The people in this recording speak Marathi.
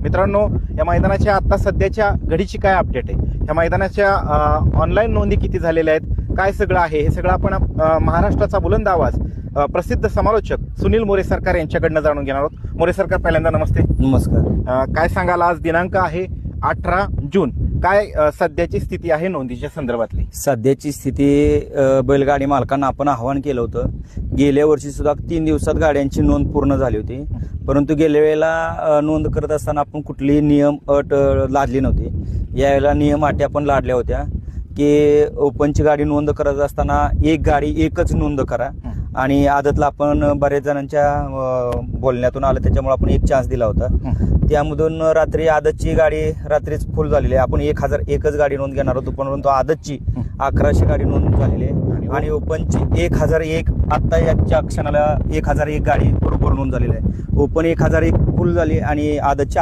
मित्रांनो, या मैदानाच्या आता सध्याच्या घडीची काय अपडेट आहे, ह्या मैदानाच्या ऑनलाईन नोंदी किती झालेल्या आहेत, काय सगळं आहे हे सगळं आपण महाराष्ट्राचा बुलंद आवाज प्रसिद्ध समालोचक सुनील मोरे सरकार यांच्याकडनं जाणून घेणार आहोत. मोरे सरकार, पहिल्यांदा नमस्ते. नमस्कार. काय सांगाल, आज दिनांक आहे 18 जून, काय सध्याची स्थिती आहे नोंदीच्या संदर्भातली? सध्याची स्थिती बैलगाडी मालकांना आपण आवाहन केलं होतं. गेल्या वर्षी सुद्धा 3 दिवसात गाड्यांची नोंद पूर्ण झाली होती, परंतु गेल्या वेळेला नोंद करत असताना आपण कुठलीही नियम अट लादली नव्हती. यावेळेला नियम अटी आपण लादल्या होत्या की ओपनची गाडी नोंद करत असताना एक गाडी एकच नोंद करा, आणि आदतला आपण बऱ्याच जणांच्या बोलण्यातून आलं त्याच्यामुळे आपण एक चान्स दिला होता. त्यामधून रात्री आदतची गाडी रात्रीच फुल झालेली आहे. आपण 1000 एकच गाडी नोंद घेणार होतो, परंतु आदतची 1100 गाडी नोंद झालेली आहे आणि ओपनची 1001 आत्ता याच्या क्षणाला 1001 गाडी बरोबर नोंद झालेली आहे. ओपन 1001 फुल झाली आणि आदतची